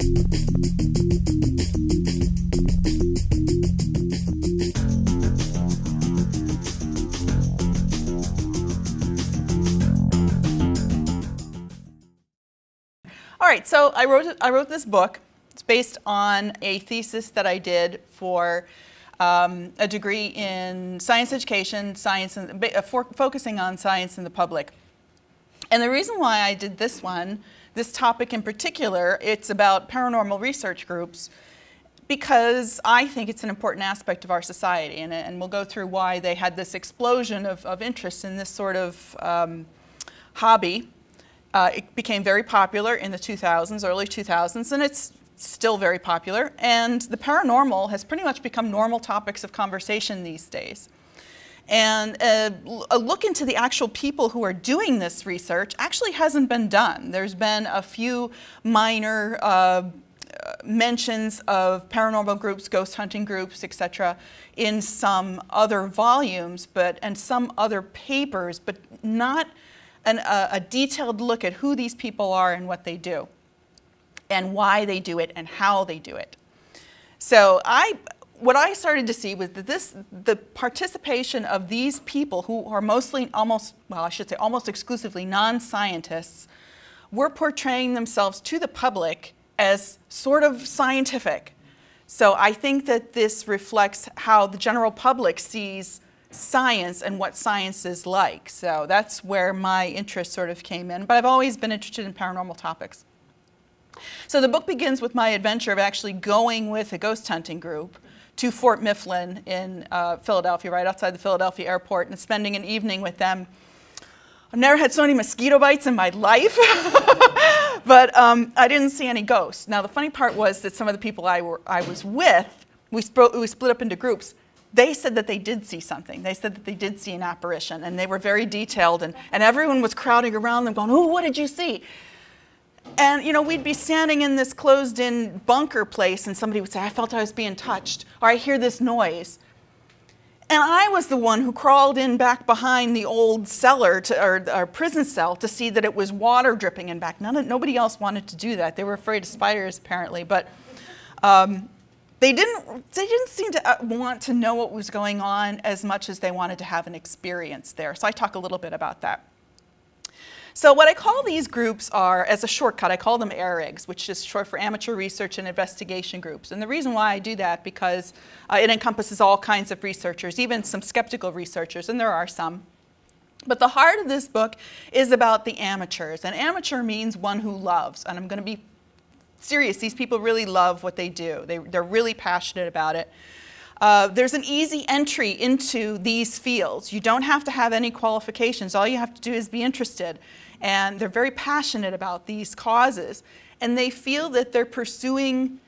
All right, so I wrote this book. It's based on a thesis that I did for a degree in science education, focusing on science in the public. And the reason why I did this one, this topic in particular, it's about paranormal research groups, because I think it's an important aspect of our society, and we'll go through why they had this explosion of interest in this sort of hobby. It became very popular in the 2000s, early 2000s, and it's still very popular. And the paranormal has pretty much become normal topics of conversation these days. And a look into the actual people who are doing this research actually hasn't been done. There's been a few minor mentions of paranormal groups, ghost hunting groups, etc., in some other volumes, and some other papers, but not a detailed look at who these people are and what they do, and why they do it, and how they do it. So what I started to see was that the participation of these people, who are mostly, almost exclusively non-scientists, were portraying themselves to the public as sort of scientific. So I think that this reflects how the general public sees science and what science is like. So that's where my interest sort of came in. But I've always been interested in paranormal topics. So the book begins with my adventure of actually going with a ghost hunting group to Fort Mifflin in Philadelphia, right outside the Philadelphia airport, and spending an evening with them. I've never had so many mosquito bites in my life, but I didn't see any ghosts. Now the funny part was that some of the people I was with, we split up into groups. They said that they did see something. They said that they did see an apparition, and they were very detailed, and everyone was crowding around them going, "Oh, what did you see?" And, you know, we'd be standing in this closed-in bunker place, and somebody would say, "I felt I was being touched," or "I hear this noise." And I was the one who crawled in back behind the old cellar, or prison cell, to see that it was water dripping in back. Nobody else wanted to do that. They were afraid of spiders, apparently, but they didn't seem to want to know what was going on as much as they wanted to have an experience there. So I talk a little bit about that. So what I call these groups are, as a shortcut, I call them ARIGS, which is short for Amateur Research and Investigation Groups. And the reason why I do that, because it encompasses all kinds of researchers, even some skeptical researchers, and there are some. But the heart of this book is about the amateurs. And amateur means one who loves. And I'm going to be serious. These people really love what they do. They're really passionate about it. There's an easy entry into these fields. You don't have to have any qualifications. All you have to do is be interested. And they're very passionate about these causes. And they feel that they're pursuing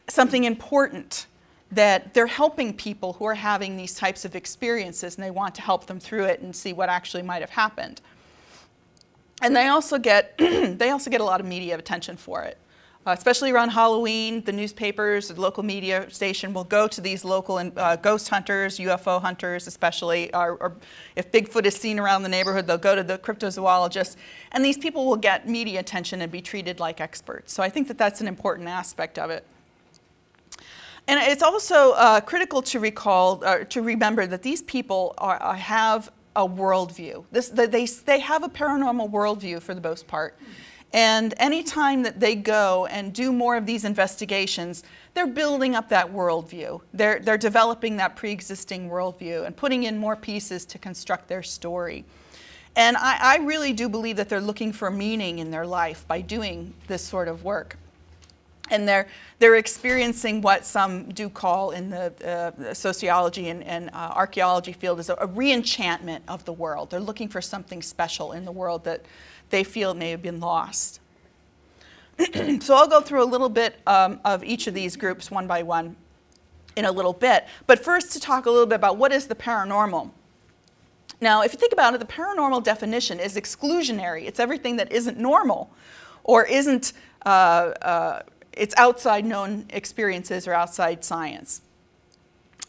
something important, that they're helping people who are having these types of experiences, and they want to help them through it and see what actually might have happened. And they also get a lot of media attention for it. Especially around Halloween, the newspapers, the local media station will go to these local ghost hunters, UFO hunters especially, or if Bigfoot is seen around the neighborhood, they'll go to the cryptozoologists. And these people will get media attention and be treated like experts. So I think that that's an important aspect of it. And it's also critical to recall, to remember that these people have a worldview. They have a paranormal worldview for the most part. And any time that they go and do more of these investigations, they're building up that worldview. They're developing that pre-existing worldview and putting in more pieces to construct their story. And I really do believe that they're looking for meaning in their life by doing this sort of work. And they're experiencing what some do call in the sociology and archaeology field is a re-enchantment of the world. They're looking for something special in the world that they feel may have been lost. So I'll go through a little bit of each of these groups one by one in a little bit. But first to talk a little bit about what is the paranormal. Now, if you think about it, the paranormal definition is exclusionary. It's everything that isn't normal or isn't, it's outside known experiences or outside science.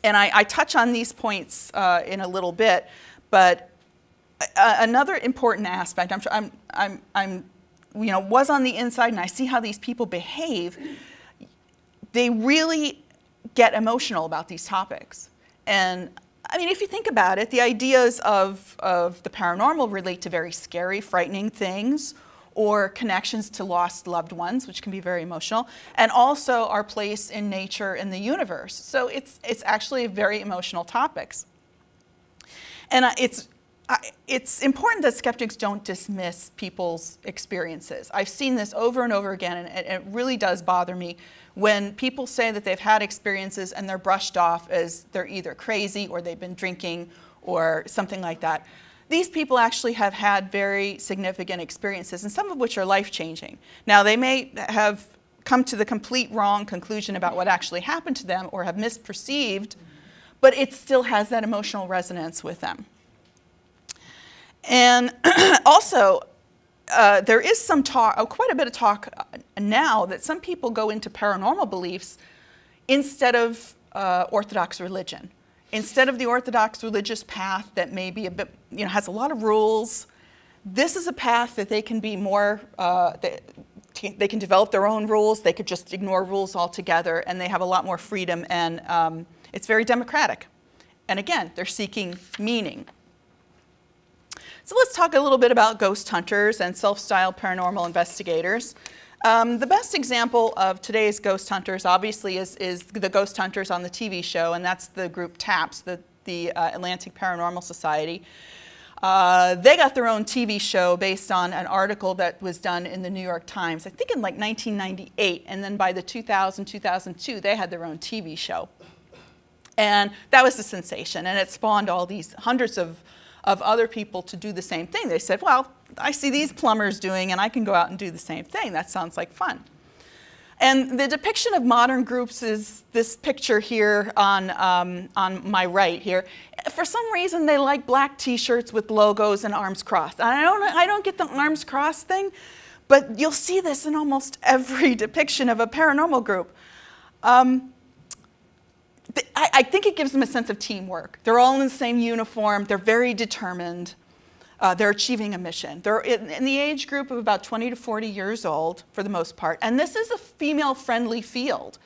And I touch on these points in a little bit, but another important aspect, I'm was on the inside and I see how these people behave, they really get emotional about these topics. And I mean, if you think about it, the ideas of the paranormal relate to very scary, frightening things, or connections to lost loved ones, which can be very emotional, and also our place in nature and the universe. So it's actually very emotional topics. And it's important that skeptics don't dismiss people's experiences. I've seen this over and over again, and it really does bother me when people say that they've had experiences and they're brushed off as they're either crazy or they've been drinking or something like that. These people actually have had very significant experiences, and some of which are life-changing. Now, they may have come to the complete wrong conclusion about what actually happened to them or have misperceived, but it still has that emotional resonance with them. And also, there is some talk, quite a bit of talk now, that some people go into paranormal beliefs instead of Orthodox religion. Instead of the Orthodox religious path that may be a bit, has a lot of rules, this is a path that they can be more, they can develop their own rules, they could just ignore rules altogether, and they have a lot more freedom, and it's very democratic. And again, they're seeking meaning. So let's talk a little bit about ghost hunters and self-styled paranormal investigators. The best example of today's ghost hunters, obviously, is the ghost hunters on the TV show, and that's the group TAPS, the Atlantic Paranormal Society. They got their own TV show based on an article that was done in the New York Times, I think in like 1998, and then by the 2000-2002, they had their own TV show. And that was a sensation, and it spawned all these hundreds of other people to do the same thing. They said, well, I see these plumbers doing, and I can go out and do the same thing. That sounds like fun. And the depiction of modern groups is this picture here on my right here. For some reason, they like black T-shirts with logos and arms crossed. And I don't get the arms crossed thing, but you'll see this in almost every depiction of a paranormal group. I think it gives them a sense of teamwork. They're all in the same uniform. They're very determined. They're achieving a mission. They're in the age group of about 20 to 40 years old, for the most part. And this is a female-friendly field.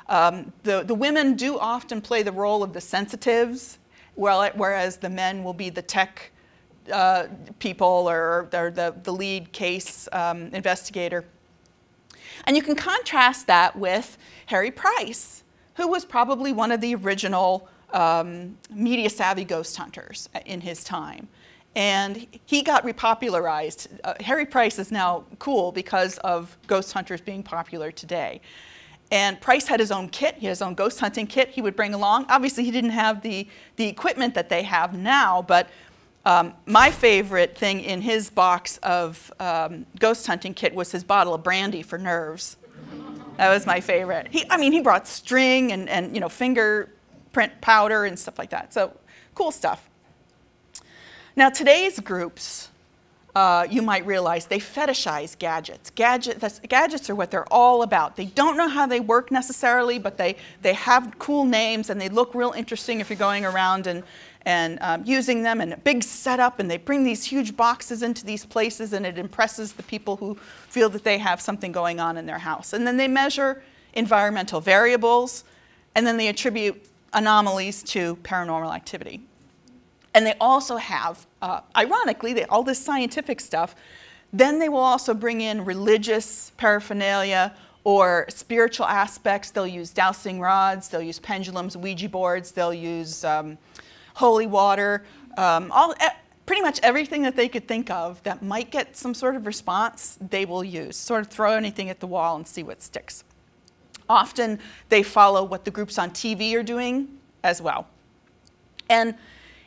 The women do often play the role of the sensitives, whereas the men will be the tech people or the lead case investigator. And you can contrast that with Harry Price, who was probably one of the original media-savvy ghost hunters in his time. And he got repopularized. Harry Price is now cool because of ghost hunters being popular today. And Price had his own kit. He had his own ghost hunting kit he would bring along. Obviously, he didn't have the equipment that they have now, but my favorite thing in his box of ghost hunting kit was his bottle of brandy for nerves. That was my favorite. He brought string and fingerprint powder and stuff like that. So cool stuff. Now today's groups, you might realize, they fetishize gadgets. Gadgets are what they're all about. They don't know how they work necessarily, but they have cool names and they look real interesting if you're going around and using them, and a big setup, and they bring these huge boxes into these places, and it impresses the people who feel that they have something going on in their house. And then they measure environmental variables, and then they attribute anomalies to paranormal activity. And they also have, ironically, all this scientific stuff. Then they will also bring in religious paraphernalia or spiritual aspects. They'll use dowsing rods, they'll use pendulums, Ouija boards, they'll use holy water, pretty much everything that they could think of that might get some sort of response, they will use. Sort of throw anything at the wall and see what sticks. Often they follow what the groups on TV are doing as well. And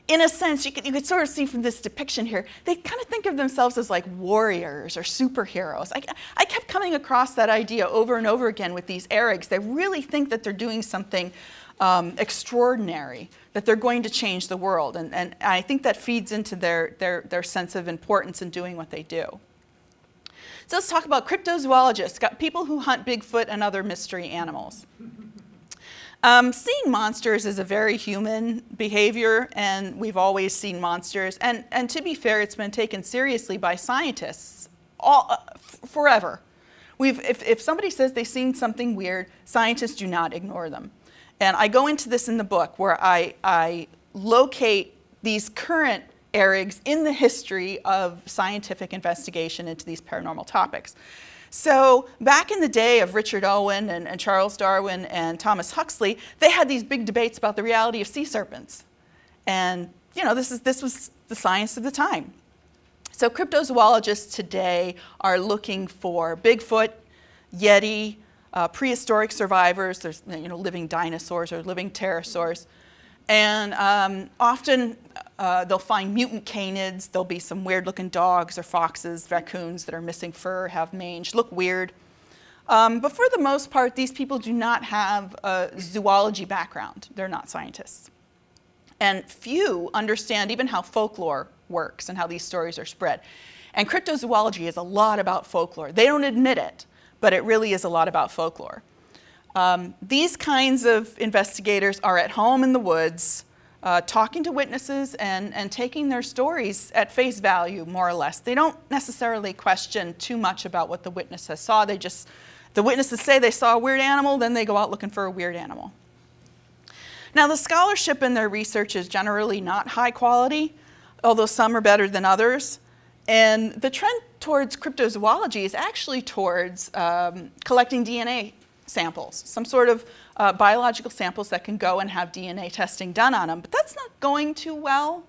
in a sense, you could sort of see from this depiction here, they kind of think of themselves as like warriors or superheroes. I kept coming across that idea over and over again with these ARIGS. They really think that they're doing something extraordinary, that they're going to change the world. And I think that feeds into their sense of importance in doing what they do. So let's talk about cryptozoologists, got people who hunt Bigfoot and other mystery animals. Seeing monsters is a very human behavior, and we've always seen monsters. And to be fair, it's been taken seriously by scientists for forever. If somebody says they've seen something weird, scientists do not ignore them. And I go into this in the book where I locate these current ARIGS in the history of scientific investigation into these paranormal topics. So back in the day of Richard Owen and Charles Darwin and Thomas Huxley, they had these big debates about the reality of sea serpents. And you know, this was the science of the time. So cryptozoologists today are looking for Bigfoot, Yeti, prehistoric survivors. There's living dinosaurs or living pterosaurs. And often they'll find mutant canids. There'll be some weird-looking dogs or foxes, raccoons that are missing fur, have mange, look weird. But for the most part, these people do not have a zoology background. They're not scientists. And few understand even how folklore works and how these stories are spread. And cryptozoology is a lot about folklore. They don't admit it, but it really is a lot about folklore. These kinds of investigators are at home in the woods, talking to witnesses and taking their stories at face value, more or less. They don't necessarily question too much about what the witnesses saw. The witnesses say they saw a weird animal, then they go out looking for a weird animal. Now, the scholarship in their research is generally not high quality, although some are better than others. And the trend towards cryptozoology is actually towards collecting DNA samples, some sort of biological samples that can go and have DNA testing done on them. But that's not going too well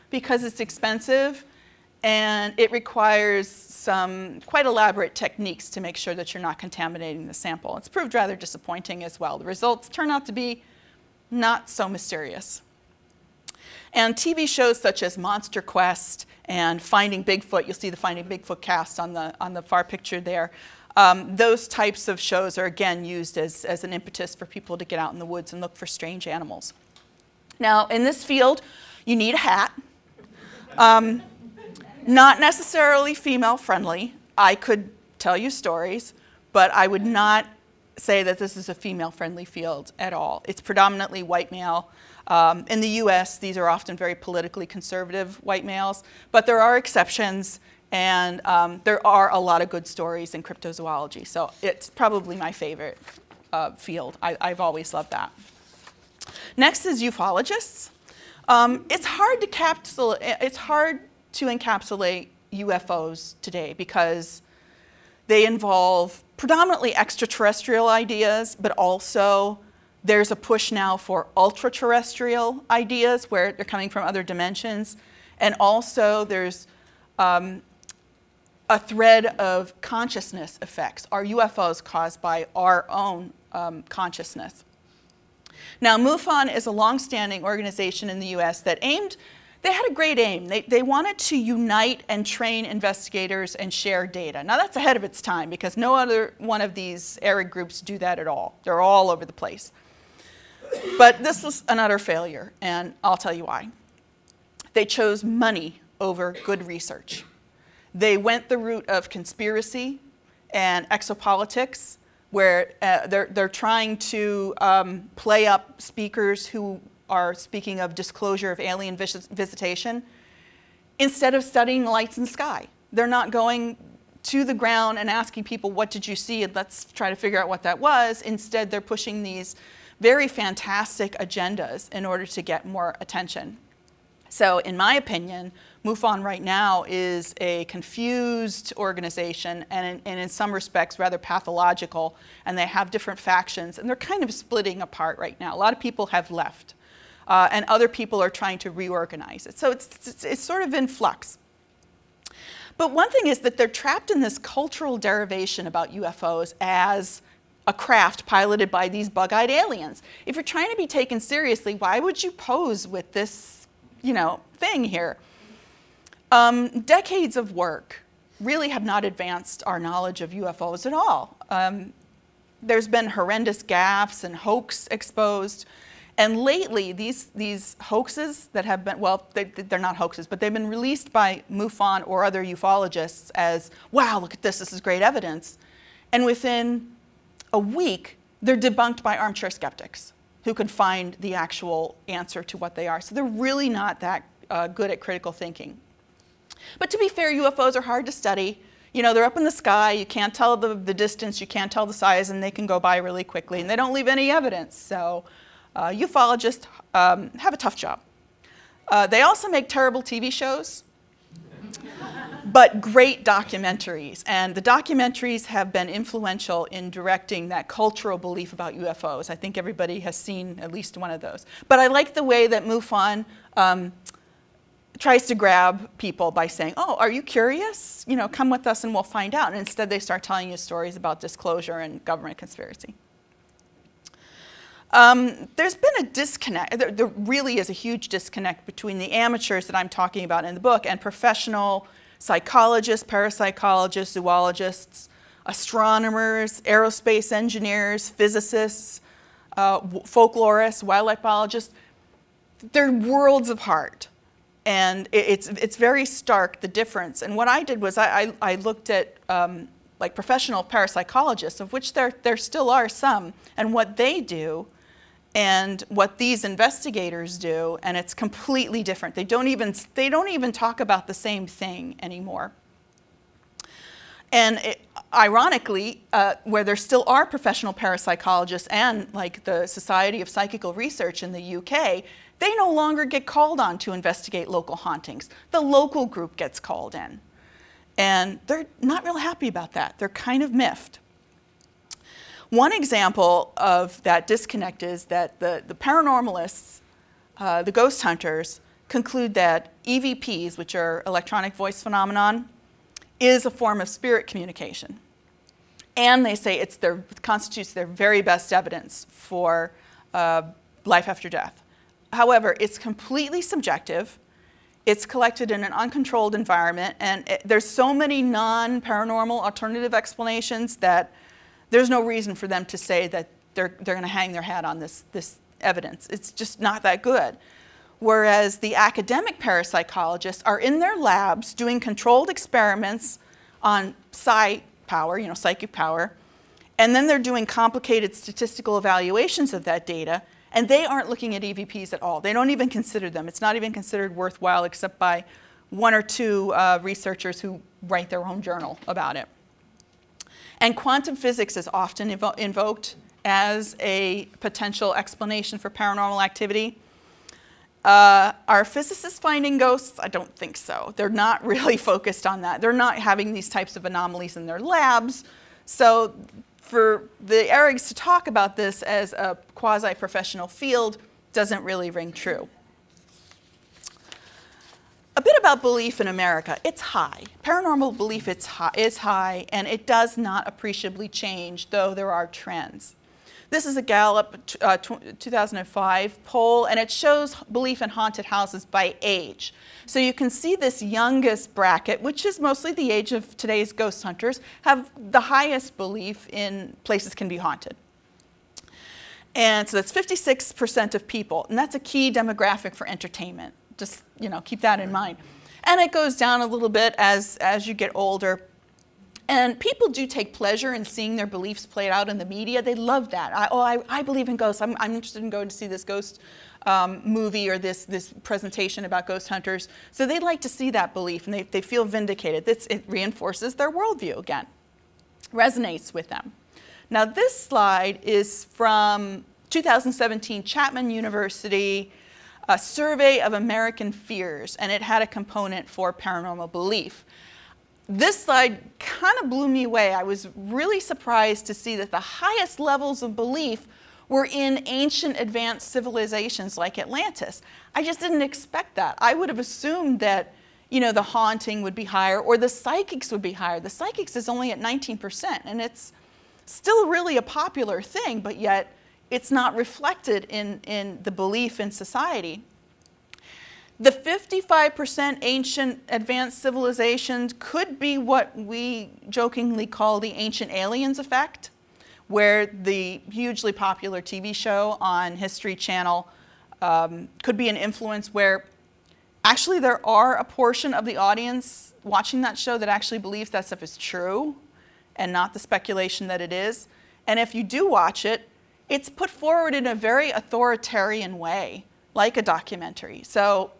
because it's expensive and it requires some quite elaborate techniques to make sure that you're not contaminating the sample. It's proved rather disappointing as well. The results turn out to be not so mysterious. And TV shows such as Monster Quest and Finding Bigfoot, you'll see the Finding Bigfoot cast on the far picture there. Those types of shows are again used as an impetus for people to get out in the woods and look for strange animals. Now, in this field, you need a hat. Not necessarily female friendly. I could tell you stories, but I would not say that this is a female-friendly field at all. It's predominantly white male. In the US, these are often very politically conservative white males, but there are exceptions, and there are a lot of good stories in cryptozoology, so it's probably my favorite field. I've always loved that. Next is ufologists. It's hard to encapsulate UFOs today because they involve predominantly extraterrestrial ideas, but also there's a push now for ultra-terrestrial ideas where they're coming from other dimensions. And also there's a thread of consciousness effects. Are UFOs caused by our own consciousness? Now, MUFON is a long-standing organization in the US that they had a great aim. They wanted to unite and train investigators and share data. Now that's ahead of its time because no other one of these ARIG groups do that at all. They're all over the place. But this was an utter failure, and I'll tell you why. They chose money over good research. They went the route of conspiracy and exopolitics, where they're trying to play up speakers who are speaking of disclosure of alien visitation, instead of studying the lights in the sky. They're not going to the ground and asking people, what did you see, and let's try to figure out what that was. Instead, they're pushing these very fantastic agendas in order to get more attention. So in my opinion, MUFON right now is a confused organization and in some respects rather pathological, and they have different factions, and they're kind of splitting apart right now. A lot of people have left. And other people are trying to reorganize it. So it's sort of in flux. But one thing is that they're trapped in this cultural derivation about UFOs as a craft piloted by these bug-eyed aliens. If you're trying to be taken seriously, why would you pose with this, thing here? Decades of work really have not advanced our knowledge of UFOs at all. There's been horrendous gaffes and hoax exposed. And lately, these hoaxes that have been, well, they're not hoaxes, but they've been released by MUFON or other ufologists as, wow, look at this is great evidence. And within a week, they're debunked by armchair skeptics who can find the actual answer to what they are. So they're really not that good at critical thinking. But to be fair, UFOs are hard to study. You know, they're up in the sky, you can't tell the distance, you can't tell the size, and they can go by really quickly, and they don't leave any evidence. So ufologists have a tough job. They also make terrible TV shows, but great documentaries. And the documentaries have been influential in directing that cultural belief about UFOs. I think everybody has seen at least one of those. But I like the way that MUFON tries to grab people by saying, oh, are you curious? You know, come with us and we'll find out. And instead they start telling you stories about disclosure and government conspiracy. There's been a disconnect. There really is a huge disconnect between the amateurs that I'm talking about in the book and professional psychologists, parapsychologists, zoologists, astronomers, aerospace engineers, physicists, folklorists, wildlife biologists. They're worlds apart. And it's very stark, the difference. And what I did was I looked at like professional parapsychologists, of which there still are some, and what they do and what these investigators do, and it's completely different. They don't even talk about the same thing anymore. And ironically, where there still are professional parapsychologists and like the Society of Psychical Research in the UK, they no longer get called on to investigate local hauntings. The local group gets called in. And they're not real happy about that. They're kind of miffed. One example of that disconnect is that the paranormalists, the ghost hunters, conclude that EVPs, which are electronic voice phenomenon, is a form of spirit communication. And they say it constitutes their very best evidence for life after death. However, it's completely subjective. It's collected in an uncontrolled environment, and there's so many non-paranormal alternative explanations that there's no reason for them to say that they're going to hang their hat on this evidence. It's just not that good. Whereas the academic parapsychologists are in their labs doing controlled experiments on psi power, you know, psychic power, and then they're doing complicated statistical evaluations of that data, and they aren't looking at EVPs at all. They don't even consider them. It's not even considered worthwhile except by one or two researchers who write their own journal about it. And quantum physics is often invoked as a potential explanation for paranormal activity. Are physicists finding ghosts? I don't think so. They're not really focused on that. They're not having these types of anomalies in their labs. So for the ARIGS to talk about this as a quasi-professional field doesn't really ring true. A bit about belief in America. It's high. Paranormal belief is high, and it does not appreciably change, though there are trends. This is a Gallup 2005 poll, and it shows belief in haunted houses by age. So you can see this youngest bracket, which is mostly the age of today's ghost hunters, have the highest belief in places can be haunted. And so that's 56% of people, and that's a key demographic for entertainment. Just, you know, keep that in mind. And it goes down a little bit as you get older. And people do take pleasure in seeing their beliefs played out in the media. They love that. I believe in ghosts. I'm interested in going to see this ghost movie or this presentation about ghost hunters. So they like to see that belief, and they feel vindicated. It reinforces their worldview again, resonates with them. Now this slide is from 2017 Chapman University, a survey of American fears, and it had a component for paranormal belief. This slide kind of blew me away. I was really surprised to see that the highest levels of belief were in ancient advanced civilizations like Atlantis. I just didn't expect that. I would have assumed that, you know, the haunting would be higher or the psychics would be higher. The psychics is only at 19%, and it's still really a popular thing, but yet it's not reflected in the belief in society. The 55% ancient advanced civilizations could be what we jokingly call the ancient aliens effect, where the hugely popular TV show on History Channel could be an influence where actually there are a portion of the audience watching that show that actually believes that stuff is true and not the speculation that it is. And if you do watch it, it's put forward in a very authoritarian way, like a documentary. So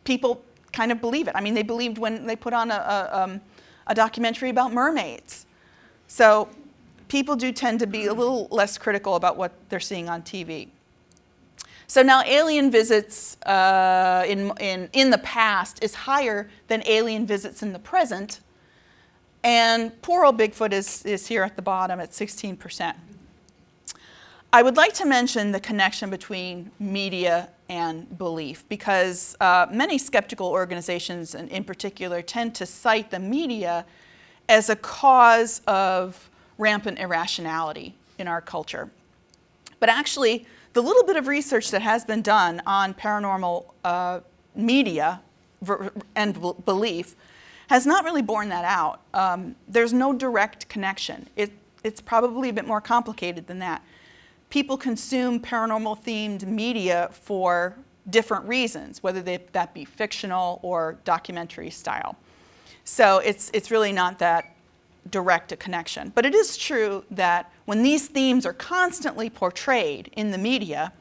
people kind of believe it. I mean, they believed when they put on a a documentary about mermaids. So people do tend to be a little less critical about what they're seeing on TV. So now alien visits in the past is higher than alien visits in the present. And poor old Bigfoot is here at the bottom at 16%. I would like to mention the connection between media and belief, because many skeptical organizations in particular tend to cite the media as a cause of rampant irrationality in our culture. But actually, the little bit of research that has been done on paranormal media and belief has not really borne that out. There's no direct connection. It's probably a bit more complicated than that. People consume paranormal-themed media for different reasons, whether that be fictional or documentary style. So it's really not that direct a connection. But it is true that when these themes are constantly portrayed in the media,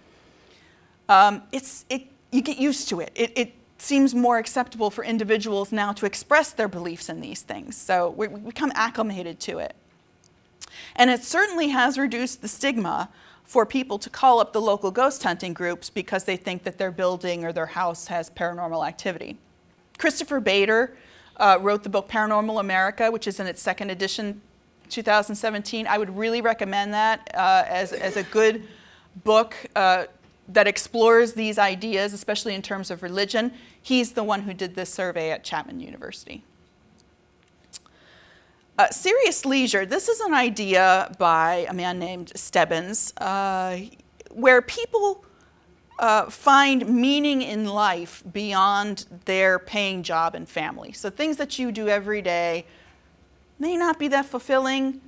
you get used to it. It seems more acceptable for individuals now to express their beliefs in these things. So we become acclimated to it. And it certainly has reduced the stigma for people to call up the local ghost hunting groups because they think that their building or their house has paranormal activity. Christopher Bader wrote the book Paranormal America, which is in its second edition, 2017. I would really recommend that as a good book that explores these ideas, especially in terms of religion. He's the one who did this survey at Chapman University. Serious leisure, this is an idea by a man named Stebbins, where people find meaning in life beyond their paying job and family. So things that you do every day may not be that fulfilling.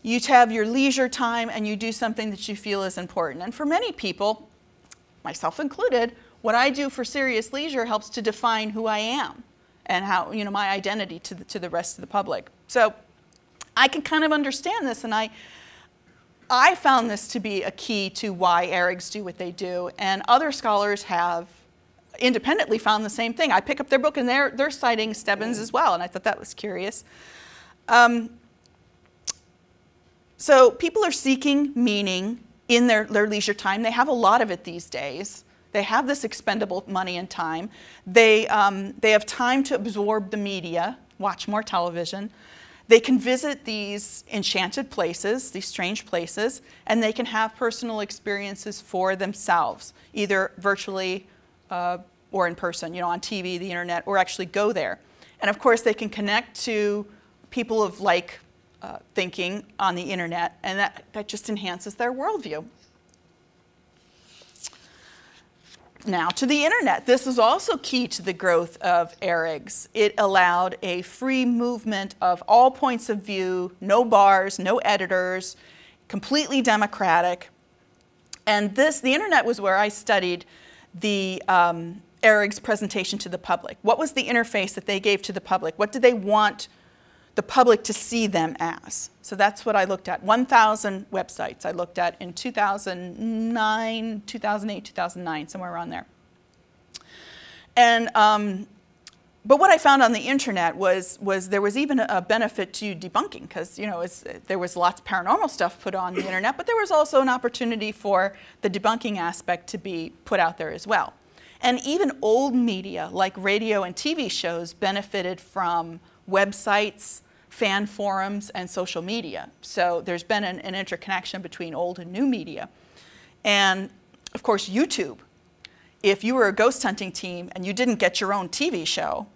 You have your leisure time and you do something that you feel is important. And for many people, myself included, what I do for serious leisure helps to define who I am and how, my identity to the rest of the public. So I can kind of understand this, and I found this to be a key to why ARIGS do what they do, and other scholars have independently found the same thing. I pick up their book and they're citing Stebbins as well, and I thought that was curious. So people are seeking meaning in their leisure time. They have a lot of it these days. They have this expendable money and time. They have time to absorb the media, watch more television. They can visit these enchanted places, these strange places, and they can have personal experiences for themselves, either virtually or in person, on TV, the internet, or actually go there. And of course, they can connect to people of like thinking on the internet, and that just enhances their worldview. Now to the internet. This is also key to the growth of ARIGS. It allowed a free movement of all points of view, no bars, no editors, completely democratic. And the internet was where I studied the ARIGS presentation to the public. What was the interface that they gave to the public? What did they want the public to see them as? So that's what I looked at. 1,000 websites I looked at in 2009, 2008, 2009, somewhere around there. And, but what I found on the internet was there was even a benefit to debunking, because there was lots of paranormal stuff put on the internet, but there was also an opportunity for the debunking aspect to be put out there as well. And even old media like radio and TV shows benefited from websites, fan forums, and social media. So there's been an interconnection between old and new media. And of course, YouTube. If you were a ghost hunting team and you didn't get your own TV show,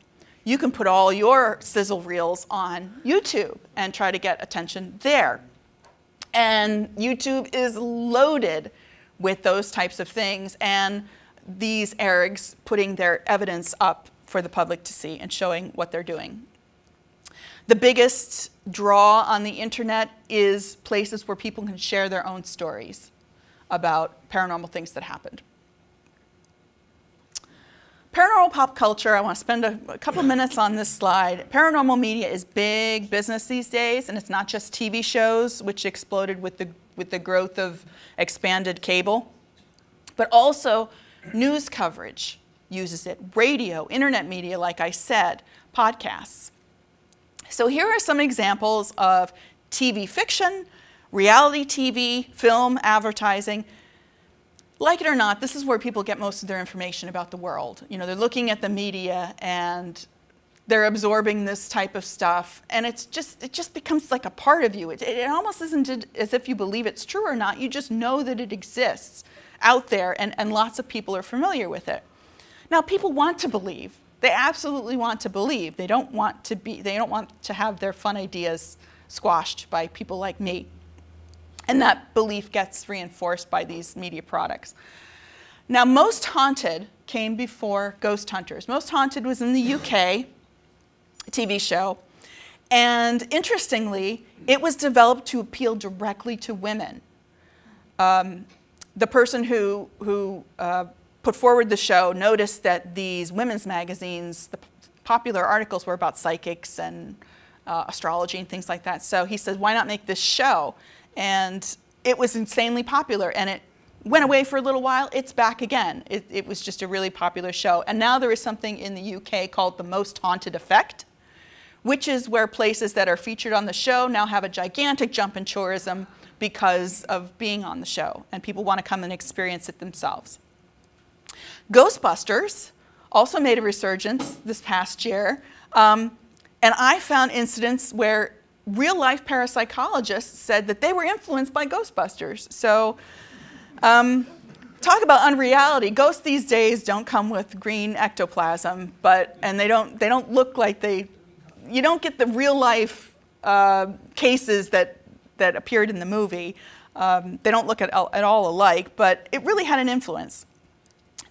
you can put all your sizzle reels on YouTube and try to get attention there. And YouTube is loaded with those types of things, and these ARIGS putting their evidence up for the public to see and showing what they're doing. The biggest draw on the internet is places where people can share their own stories about paranormal things that happened. Paranormal pop culture, I want to spend a couple minutes on this slide. Paranormal media is big business these days, and it's not just TV shows, which exploded with the growth of expanded cable, but also news coverage uses it, radio, internet media, like I said, podcasts. So here are some examples of TV fiction, reality TV, film, advertising. Like it or not, this is where people get most of their information about the world. You know, they're looking at the media and they're absorbing this type of stuff, and it just becomes like a part of you. It almost isn't as if you believe it's true or not. You just know that it exists out there, and lots of people are familiar with it. Now, people want to believe. They absolutely want to believe. They don't want to have their fun ideas squashed by people like me. And that belief gets reinforced by these media products. Now, Most Haunted came before Ghost Hunters. Most Haunted was in the UK, a TV show. And interestingly, it was developed to appeal directly to women. The person who put forward the show noticed that these women's magazines, the popular articles were about psychics and astrology and things like that. So he said, why not make this show? And it was insanely popular, and it went away for a little while. It's back again. It was just a really popular show. And now there is something in the UK called the Most Haunted Effect, which is where places that are featured on the show now have a gigantic jump in tourism because of being on the show, and people want to come and experience it themselves. Ghostbusters also made a resurgence this past year, and I found incidents where real-life parapsychologists said that they were influenced by Ghostbusters. So talk about unreality. Ghosts these days don't come with green ectoplasm, and they don't look like you don't get the real-life cases that appeared in the movie. They don't look at all alike, but it really had an influence.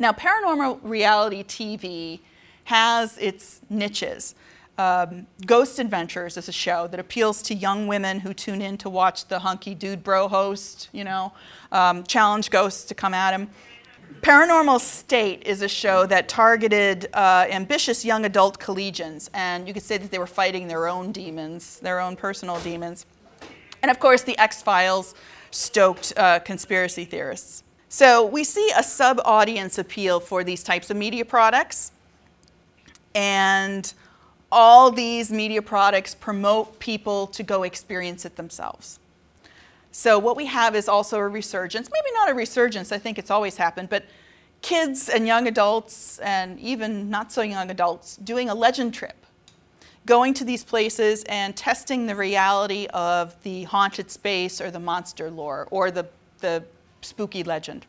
Now, paranormal reality TV has its niches. Ghost Adventures is a show that appeals to young women who tune in to watch the hunky dude bro host, you know, challenge ghosts to come at him. Paranormal State is a show that targeted ambitious young adult collegians, and you could say that they were fighting their own demons, their own personal demons. And of course, the X-Files stoked conspiracy theorists. So we see a sub-audience appeal for these types of media products, and all these media products promote people to go experience it themselves. So what we have is also a resurgence, maybe not a resurgence, I think it's always happened, but kids and young adults, and even not so young adults, doing a legend trip, going to these places and testing the reality of the haunted space or the monster lore or the spooky legend.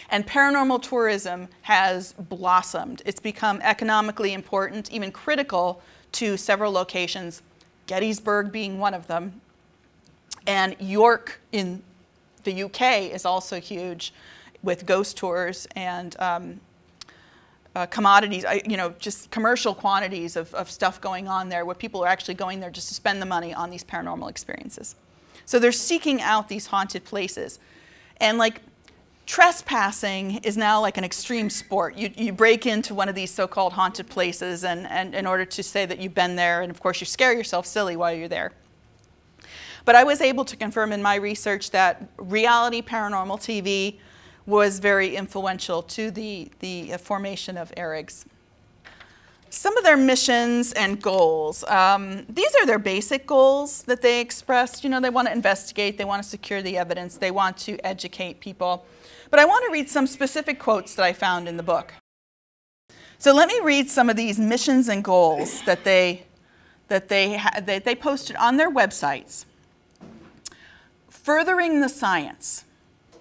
And paranormal tourism has blossomed. It's become economically important, even critical to several locations, Gettysburg being one of them. And York in the UK is also huge with ghost tours and commodities, just commercial quantities of stuff going on there where people are actually going there just to spend the money on these paranormal experiences. So they're seeking out these haunted places. And like trespassing is now like an extreme sport. You break into one of these so-called haunted places and in order to say that you've been there, and of course you scare yourself silly while you're there. But I was able to confirm in my research that reality paranormal TV was very influential to the formation of ARIGS. Some of their missions and goals. These are their basic goals that they expressed. You know, they want to investigate, they want to secure the evidence, they want to educate people. But I want to read some specific quotes that I found in the book. So let me read some of these missions and goals that they posted on their websites. Furthering the science.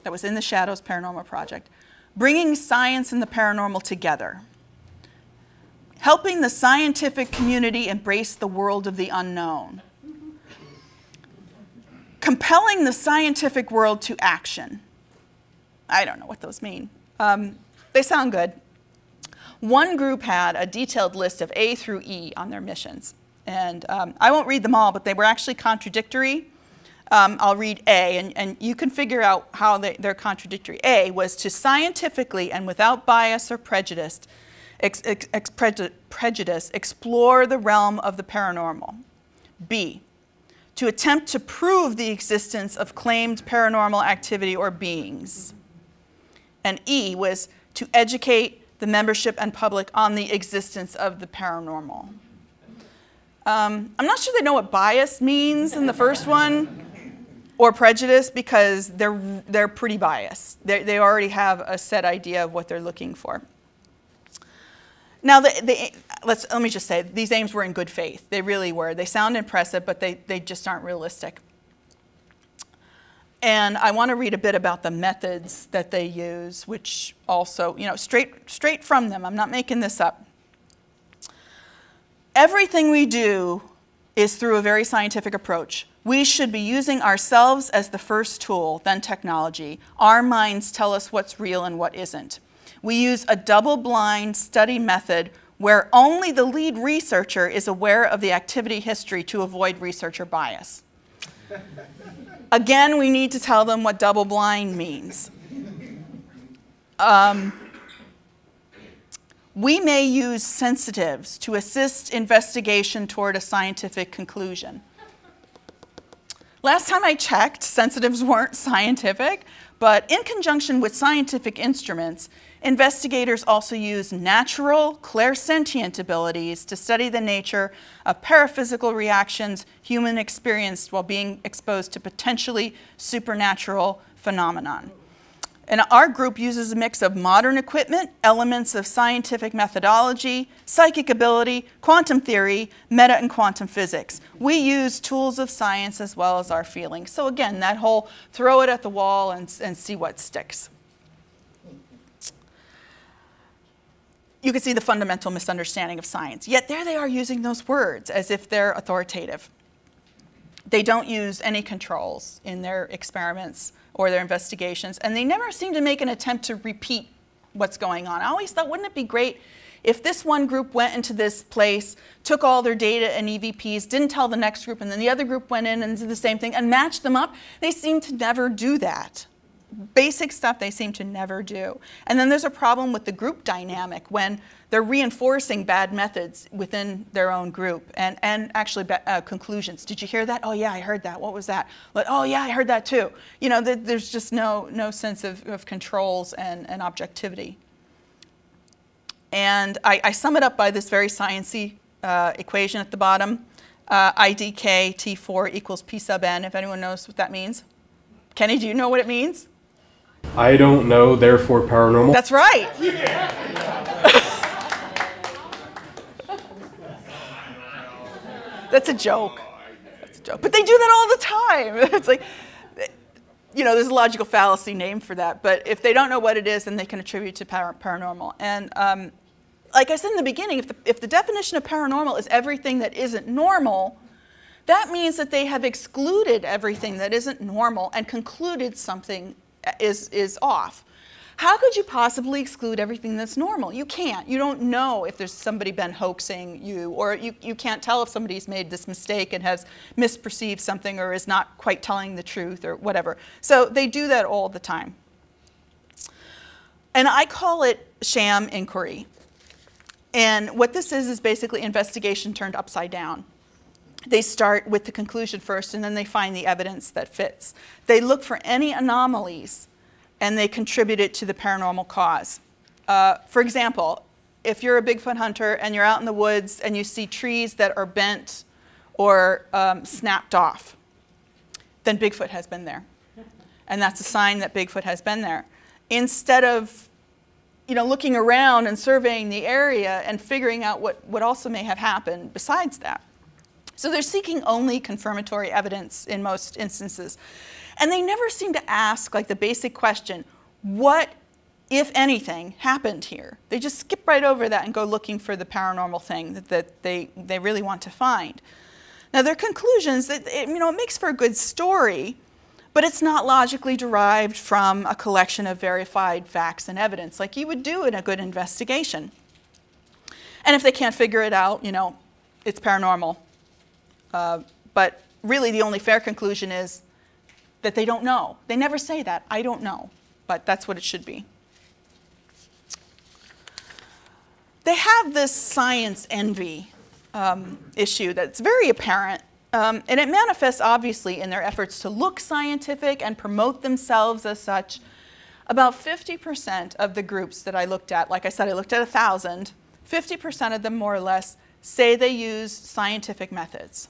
That was in the Shadows Paranormal Project. Bringing science and the paranormal together. Helping the scientific community embrace the world of the unknown. Compelling the scientific world to action. I don't know what those mean. They sound good. One group had a detailed list of A through E on their missions. And I won't read them all, but they were actually contradictory. I'll read A, and you can figure out how they're contradictory. A was to scientifically and without bias or prejudice, explore the realm of the paranormal. B, to attempt to prove the existence of claimed paranormal activity or beings. And E was to educate the membership and public on the existence of the paranormal. I'm not sure they know what bias means in the first one, or prejudice, because they're pretty biased. They already have a set idea of what they're looking for. Now, let me just say, these aims were in good faith. They really were. They sound impressive, but they just aren't realistic. And I want to read a bit about the methods that they use, which also, straight from them. I'm not making this up. Everything we do is through a very scientific approach. We should be using ourselves as the first tool, then technology. Our minds tell us what's real and what isn't. We use a double-blind study method where only the lead researcher is aware of the activity history to avoid researcher bias. Again, we need to tell them what double-blind means. We may use sensitives to assist investigation toward a scientific conclusion. Last time I checked, sensitives weren't scientific, but in conjunction with scientific instruments, investigators also use natural, clairsentient abilities to study the nature of paraphysical reactions humans experienced while being exposed to potentially supernatural phenomenon. And our group uses a mix of modern equipment, elements of scientific methodology, psychic ability, quantum theory, meta and quantum physics. We use tools of science as well as our feelings. So again, that whole throw it at the wall and see what sticks. You can see the fundamental misunderstanding of science. Yet there they are using those words as if they're authoritative. They don't use any controls in their experiments or their investigations, and they never seem to make an attempt to repeat what's going on. I always thought, wouldn't it be great if this one group went into this place, took all their data and EVPs, didn't tell the next group, and then the other group went in and did the same thing and matched them up? They seem to never do that. Basic stuff they seem to never do. And then there's a problem with the group dynamic when they're reinforcing bad methods within their own group and actually conclusions. Did you hear that? Oh yeah, I heard that. What was that? But, oh yeah, I heard that too. There's just no sense of controls and objectivity. And I sum it up by this very sciencey equation at the bottom. IDK T4 equals P sub n, if anyone knows what that means. Kenny, do you know what it means? I don't know, therefore paranormal. That's right. That's a joke. That's a joke. But they do that all the time. It's like, there's a logical fallacy name for that. But if they don't know what it is, then they can attribute to paranormal. And like I said in the beginning, if the definition of paranormal is everything that isn't normal, that means that they have excluded everything that isn't normal and concluded something is off. How could you possibly exclude everything that's normal? You can't. You don't know if there's somebody been hoaxing you, or you can't tell if somebody's made this mistake and has misperceived something or is not quite telling the truth or whatever. So they do that all the time. And I call it SHAM inquiry. And what this is basically investigation turned upside down. They start with the conclusion first, and then they find the evidence that fits. They look for any anomalies, and they contribute it to the paranormal cause. For example, if you're a Bigfoot hunter and you're out in the woods and you see trees that are bent or snapped off, then Bigfoot has been there. And that's a sign that Bigfoot has been there. Instead of looking around and surveying the area and figuring out what also may have happened besides that. So they're seeking only confirmatory evidence in most instances. And they never seem to ask the basic question, what, if anything, happened here? They just skip right over that and go looking for the paranormal thing that they really want to find. Now their conclusions, it makes for a good story, but it's not logically derived from a collection of verified facts and evidence like you would do in a good investigation. And if they can't figure it out, it's paranormal. But really the only fair conclusion is that they don't know. They never say that, I don't know, but that's what it should be. They have this science envy issue that's very apparent, and it manifests obviously in their efforts to look scientific and promote themselves as such. About 50% of the groups that I looked at, like I said, I looked at 1,000, 50% of them more or less say they use scientific methods.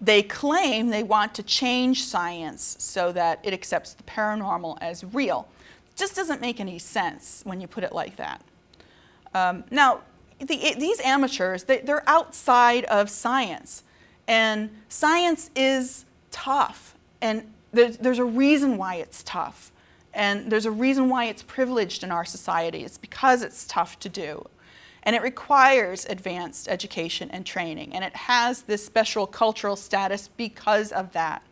They claim they want to change science so that it accepts the paranormal as real. It just doesn't make any sense when you put it like that. Now, these amateurs, they're outside of science. And science is tough. And there's a reason why it's tough. And there's a reason why it's privileged in our society. It's because it's tough to do. And it requires advanced education and training. And it has this special cultural status because of that.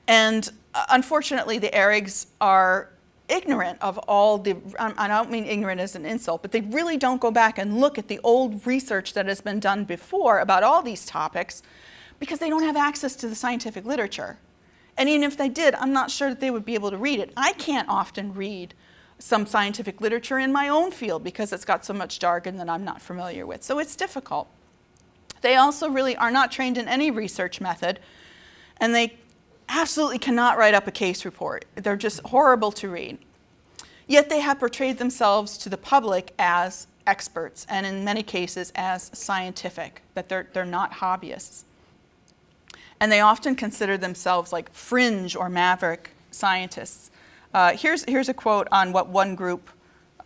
And unfortunately, the ARIGS are ignorant of all the, I don't mean ignorant as an insult, but they really don't go back and look at the old research that has been done before about all these topics because they don't have access to the scientific literature. And even if they did, I'm not sure that they would be able to read it. I can't often read some scientific literature in my own field because it's got so much jargon that I'm not familiar with. So it's difficult. They also really are not trained in any research method, and they absolutely cannot write up a case report. They're just horrible to read. Yet they have portrayed themselves to the public as experts, and in many cases as scientific, that they're not hobbyists. And they often consider themselves like fringe or maverick scientists. Here's a quote on what one group,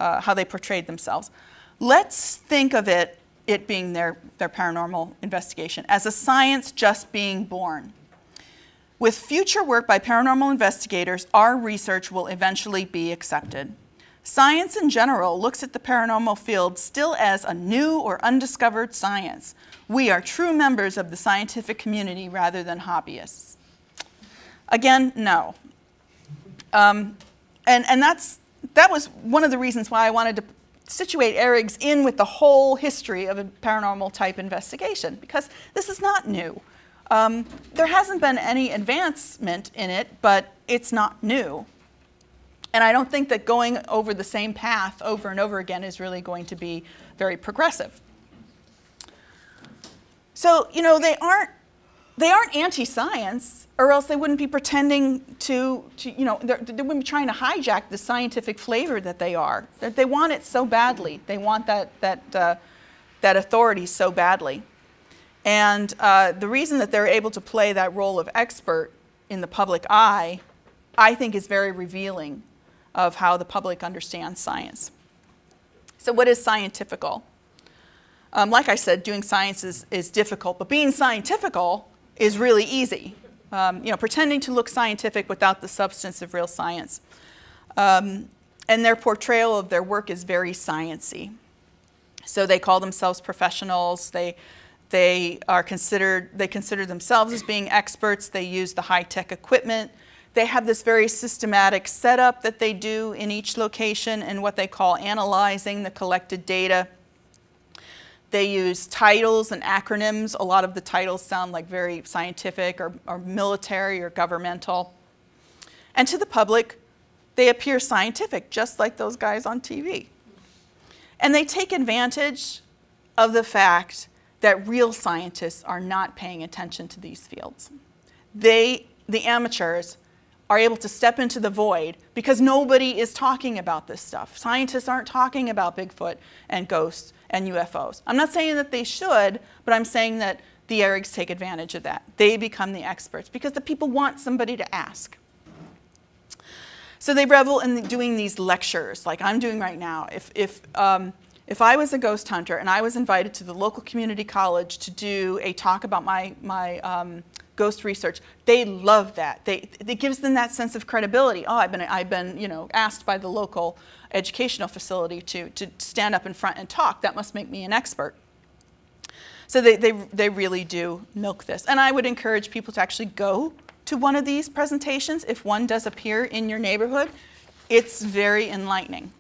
how they portrayed themselves. Let's think of it being their paranormal investigation as a science just being born. With future work by paranormal investigators, our research will eventually be accepted. Science in general looks at the paranormal field still as a new or undiscovered science. We are true members of the scientific community rather than hobbyists. Again, no. And that was one of the reasons why I wanted to situate ARIGS in with the whole history of a paranormal type investigation, because this is not new. There hasn't been any advancement in it, but it's not new. And I don't think that going over the same path over and over again is really going to be very progressive. So, you know, they aren't anti-science, or else they wouldn't be pretending to you know, they wouldn't be trying to hijack the scientific flavor that they are. They want it so badly. They want that authority so badly. And the reason that they're able to play that role of expert in the public eye, I think, is very revealing of how the public understands science. So what is scientifical? Like I said, doing science is difficult, but being scientifical is really easy. You know, pretending to look scientific without the substance of real science. And their portrayal of their work is very science-y. So they call themselves professionals. They consider themselves as being experts. They use the high-tech equipment. They have this very systematic setup that they do in each location and what they call analyzing the collected data. They use titles and acronyms. A lot of the titles sound like very scientific or military or governmental. And to the public, they appear scientific, just like those guys on TV. And they take advantage of the fact that real scientists are not paying attention to these fields. The amateurs, are able to step into the void because nobody is talking about this stuff. Scientists aren't talking about Bigfoot and ghosts and UFOs. I'm not saying that they should, but I'm saying that the ARIGS take advantage of that. They become the experts because the people want somebody to ask. So they revel in doing these lectures like I'm doing right now. If I was a ghost hunter and I was invited to the local community college to do a talk about my ghost research, they love that. It gives them that sense of credibility. Oh, I've been you know, asked by the local educational facility to stand up in front and talk. That must make me an expert. So they really do milk this. And I would encourage people to actually go to one of these presentations if one does appear in your neighborhood. It's very enlightening.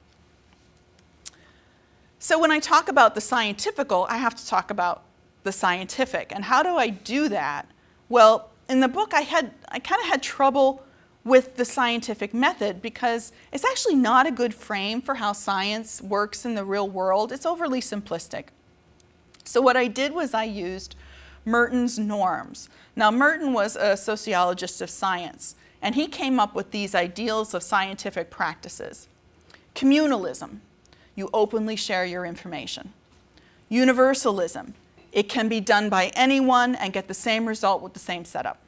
So when I talk about the scientifical, I have to talk about the scientific. And how do I do that? Well, in the book, I kind of had trouble with the scientific method because it's actually not a good frame for how science works in the real world. It's overly simplistic. So what I did was I used Merton's norms. Now, Merton was a sociologist of science, and he came up with these ideals of scientific practices. Communalism. You openly share your information. Universalism. It can be done by anyone and get the same result with the same setup.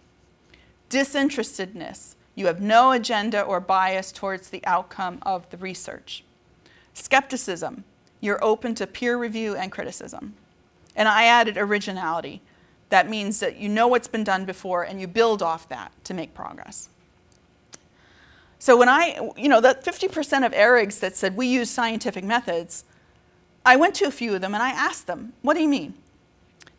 Disinterestedness. You have no agenda or bias towards the outcome of the research. Skepticism. You're open to peer review and criticism. And I added originality. That means that you know what's been done before and you build off that to make progress. So when that 50% of ARIGS that said we use scientific methods, I went to a few of them and I asked them, what do you mean?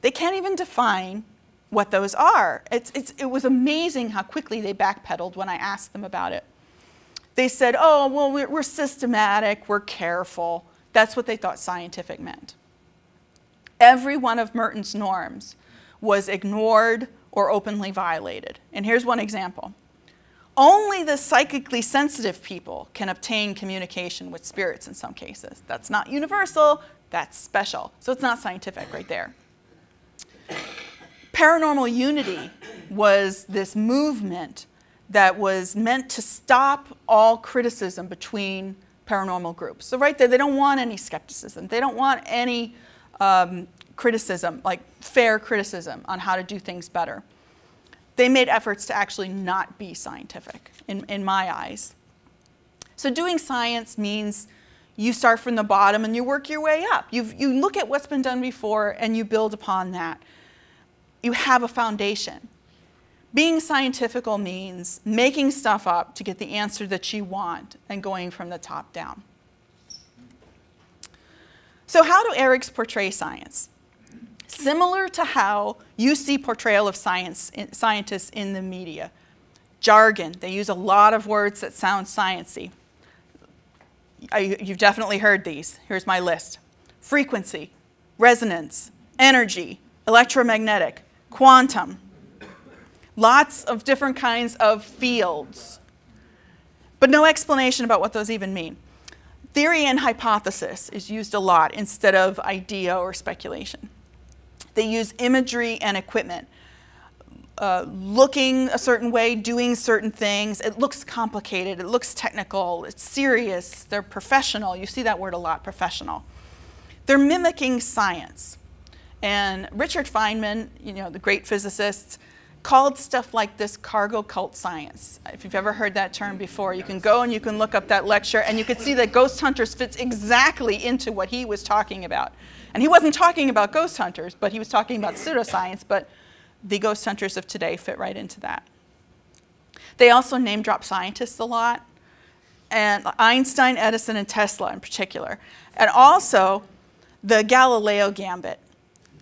They can't even define what those are. It was amazing how quickly they backpedaled when I asked them about it. They said, oh, well, we're systematic, we're careful. That's what they thought scientific meant. Every one of Merton's norms was ignored or openly violated. And here's one example. Only the psychically sensitive people can obtain communication with spirits in some cases. That's not universal, that's special. So it's not scientific right there. Paranormal unity was this movement that was meant to stop all criticism between paranormal groups. So right there, they don't want any skepticism. They don't want any criticism, like fair criticism on how to do things better. They made efforts to actually not be scientific, in my eyes. So doing science means you start from the bottom and you work your way up. You look at what's been done before and you build upon that. You have a foundation. Being scientifical means making stuff up to get the answer that you want and going from the top down. So how do ARIGS portray science? Similar to how you see portrayal of scientists in the media. Jargon. They use a lot of words that sound sciencey. You've definitely heard these. Here's my list. Frequency, resonance, energy, electromagnetic, quantum. Lots of different kinds of fields, but no explanation about what those even mean. Theory and hypothesis is used a lot instead of idea or speculation. They use imagery and equipment. Looking a certain way, doing certain things. It looks complicated, it looks technical, it's serious, they're professional. You see that word a lot, professional. They're mimicking science. And Richard Feynman, the great physicist, called stuff like this cargo cult science. If you've ever heard that term before, you can go and you can look up that lecture and you can see that ghost hunters fits exactly into what he was talking about. And he wasn't talking about ghost hunters, but he was talking about pseudoscience, but the ghost hunters of today fit right into that. They also name drop scientists a lot, and Einstein, Edison, and Tesla in particular. And also the Galileo gambit.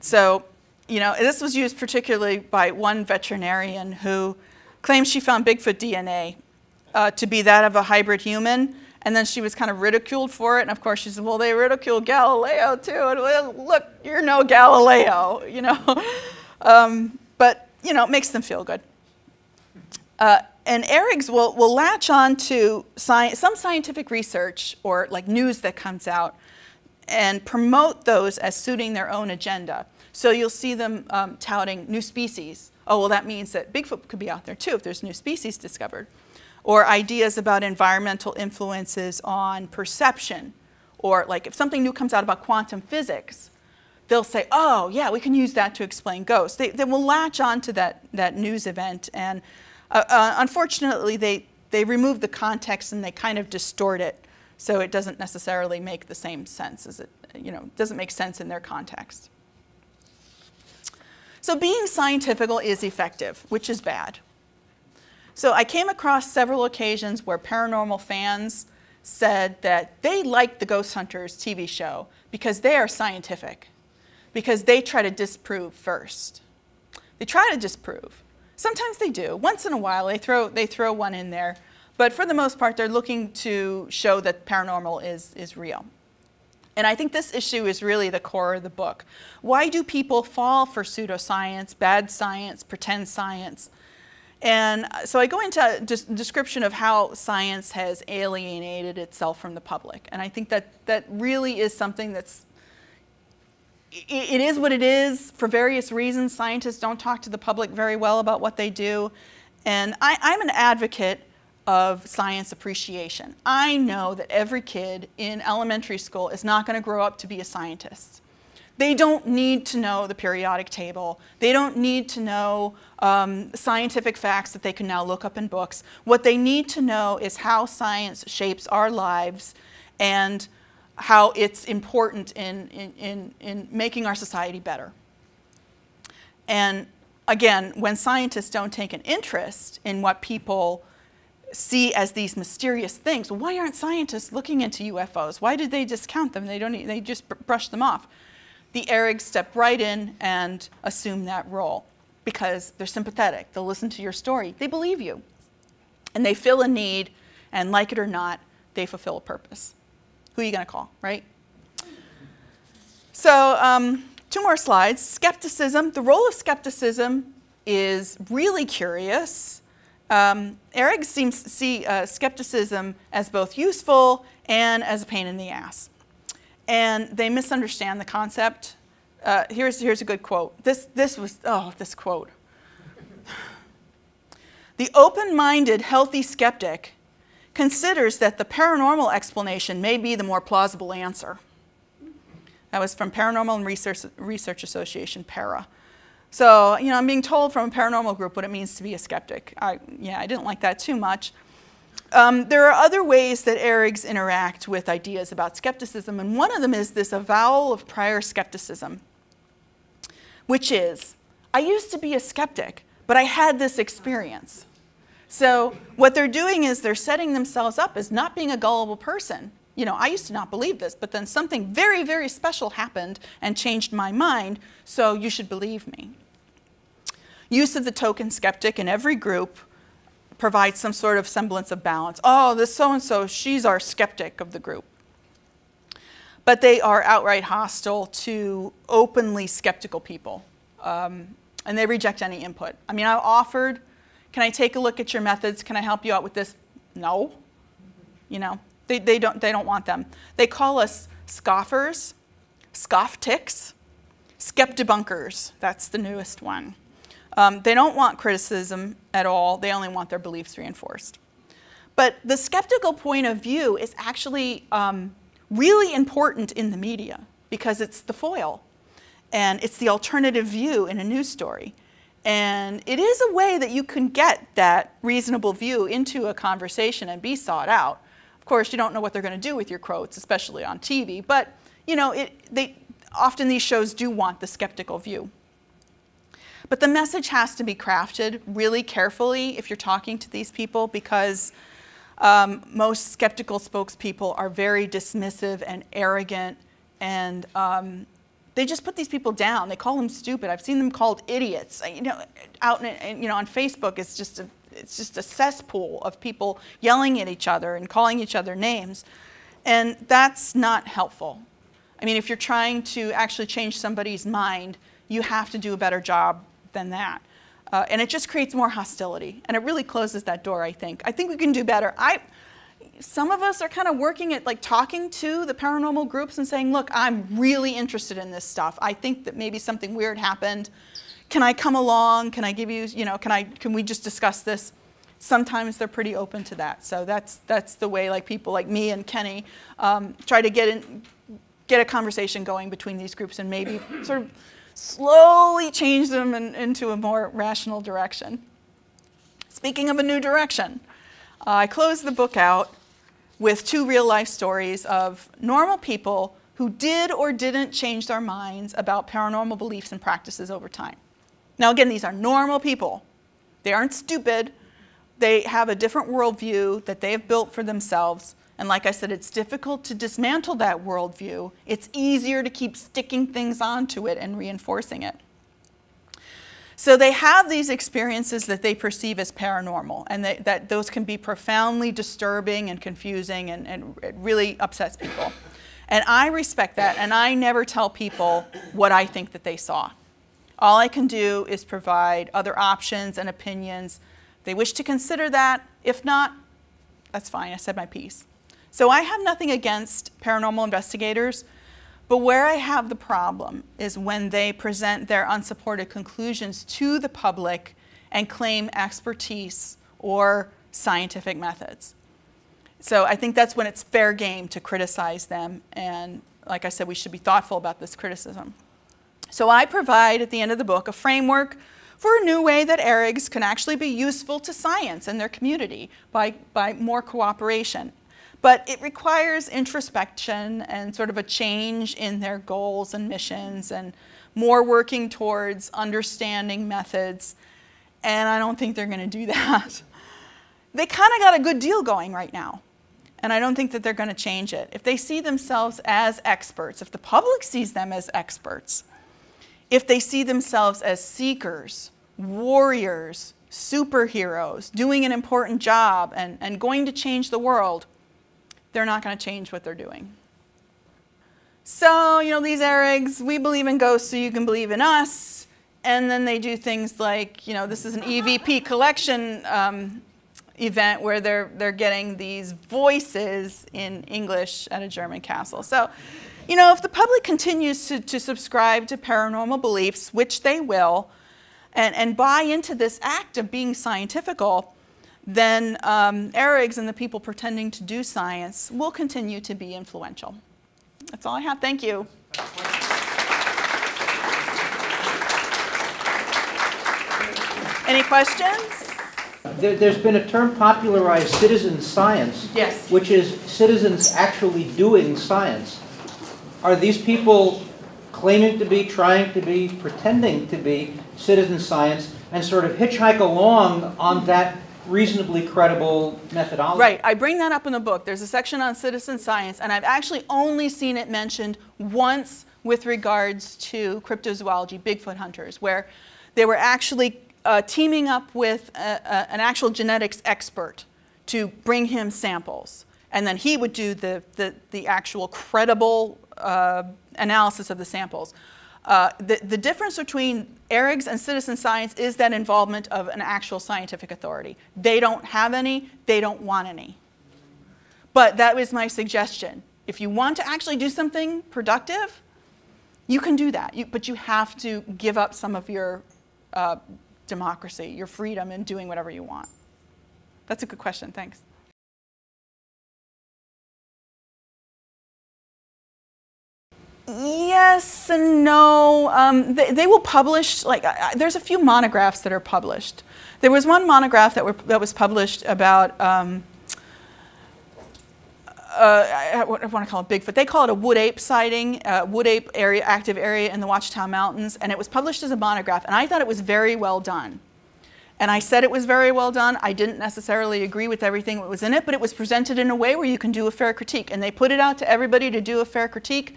So, this was used particularly by one veterinarian who claimed she found Bigfoot DNA to be that of a hybrid human, and then she was kind of ridiculed for it. And of course she said, well, they ridiculed Galileo too. And well, look, you're no Galileo, but, it makes them feel good. And ARIGS will latch on to some scientific research or like news that comes out and promote those as suiting their own agenda. So you'll see them touting new species. Oh, well, that means that Bigfoot could be out there too if there's new species discovered. Or ideas about environmental influences on perception. Or like if something new comes out about quantum physics, they'll say, oh, yeah, we can use that to explain ghosts. They will latch on to that news event. And unfortunately, they remove the context and they kind of distort it. So it doesn't necessarily make the same sense as it, doesn't make sense in their context. So being scientifical is effective, which is bad. So I came across several occasions where paranormal fans said that they liked the Ghost Hunters TV show because they are scientific, because they try to disprove first. They try to disprove. Sometimes they do. Once in a while, they throw one in there. But for the most part, they're looking to show that paranormal is real. And I think this issue is really the core of the book. Why do people fall for pseudoscience, bad science, pretend science? And so I go into a description of how science has alienated itself from the public. And I think that really is something that's, it is what it is for various reasons. Scientists don't talk to the public very well about what they do. And I'm an advocate of science appreciation. I know that every kid in elementary school is not going to grow up to be a scientist. They don't need to know the periodic table. They don't need to know scientific facts that they can now look up in books. What they need to know is how science shapes our lives and how it's important in making our society better. And again, when scientists don't take an interest in what people see as these mysterious things, why aren't scientists looking into UFOs? Why did they discount them? They just brush them off. The ARIGS step right in and assume that role because they're sympathetic. They'll listen to your story. They believe you. And they fill a need, and like it or not, they fulfill a purpose. Who are you going to call, right? So 2 more slides. Skepticism. The role of skepticism is really curious. ARIGS seems to see skepticism as both useful and as a pain in the ass. And they misunderstand the concept. Here's a good quote. This quote. The open-minded, healthy skeptic considers that the paranormal explanation may be the more plausible answer. That was from Paranormal and Research Association, PARA. So, you know, I'm being told from a paranormal group what it means to be a skeptic. I didn't like that too much. There are other ways that ARIGS interact with ideas about skepticism, and one of them is this avowal of prior skepticism, which is, I used to be a skeptic, but I had this experience. So what they're doing is they're setting themselves up as not being a gullible person. You know, I used to not believe this, but then something very, very special happened and changed my mind, so you should believe me. Use of the token skeptic in every group provides some sort of semblance of balance. Oh, this so-and-so, she's our skeptic of the group. But they are outright hostile to openly skeptical people, and they reject any input. I mean, I've offered, can I take a look at your methods? Can I help you out with this? No. You know, they don't want them. They call us scoffers, scoff-ticks, skeptibunkers. That's the newest one. They don't want criticism at all. They only want their beliefs reinforced. But the skeptical point of view is actually really important in the media because it's the foil and it's the alternative view in a news story. And it is a way that you can get that reasonable view into a conversation and be sought out. Of course, you don't know what they're going to do with your quotes, especially on TV, but you know, often these shows do want the skeptical view. But the message has to be crafted really carefully if you're talking to these people because most skeptical spokespeople are very dismissive and arrogant, and they just put these people down. They call them stupid. I've seen them called idiots. You know, out you know, on Facebook, it's just a cesspool of people yelling at each other and calling each other names, and that's not helpful. I mean, if you're trying to actually change somebody's mind, you have to do a better job than that. And it just creates more hostility. And it really closes that door, I think. I think we can do better. Some of us are kind of working at like talking to the paranormal groups and saying, look, I'm really interested in this stuff. I think that maybe something weird happened. Can I come along? Can I give you, you know, can we just discuss this? Sometimes they're pretty open to that. So that's the way like people like me and Kenny try to get a conversation going between these groups and maybe sort of slowly change them into a more rational direction. Speaking of a new direction, I closed the book out with 2 real-life stories of normal people who did or didn't change their minds about paranormal beliefs and practices over time. Now again, these are normal people. They aren't stupid. They have a different worldview that they have built for themselves. And like I said, it's difficult to dismantle that worldview. It's easier to keep sticking things onto it and reinforcing it. So they have these experiences that they perceive as paranormal, and that those can be profoundly disturbing and confusing, and it really upsets people. And I respect that, and I never tell people what I think that they saw. All I can do is provide other options and opinions. If they wish to consider that. If not, that's fine. I said my piece. So I have nothing against paranormal investigators, but where I have the problem is when they present their unsupported conclusions to the public and claim expertise or scientific methods. So I think that's when it's fair game to criticize them, and like I said, we should be thoughtful about this criticism. So I provide at the end of the book a framework for a new way that ARIGS can actually be useful to science and their community by more cooperation. But it requires introspection and sort of a change in their goals and missions and more working towards understanding methods. And I don't think they're going to do that. They kind of got a good deal going right now. And I don't think that they're going to change it. If they see themselves as experts, if the public sees them as experts, if they see themselves as seekers, warriors, superheroes, doing an important job and going to change the world, they're not going to change what they're doing. So, you know, these ARIGS, we believe in ghosts so you can believe in us. And then they do things like, you know, this is an EVP collection event where they're getting these voices in English at a German castle. So, you know, if the public continues to subscribe to paranormal beliefs, which they will, and buy into this act of being scientifical, then ARIGS and the people pretending to do science will continue to be influential. That's all I have. Thank you. Any questions? There's been a term popularized, citizen science, Yes. which is citizens actually doing science. Are these people claiming to be, trying to be, pretending to be citizen science and sort of hitchhike along on that reasonably credible methodology? Right. I bring that up in the book. There's a section on citizen science, and I've actually only seen it mentioned once with regards to cryptozoology, Bigfoot hunters, where they were actually teaming up with an actual genetics expert to bring him samples. And then he would do the actual credible analysis of the samples. The difference between ARIGS and citizen science is that involvement of an actual scientific authority. They don't have any, they don't want any. But that was my suggestion. If you want to actually do something productive, you can do that. But you have to give up some of your democracy, your freedom in doing whatever you want. That's a good question, thanks. Yes and no. They will publish, like, there's a few monographs that are published. There was one monograph that was published about, I want to call it Bigfoot. They call it a wood ape sighting, wood ape area, active area in the Ouachita Mountains, and it was published as a monograph, and I thought it was very well done. And I said it was very well done. I didn't necessarily agree with everything that was in it, but it was presented in a way where you can do a fair critique, and they put it out to everybody to do a fair critique.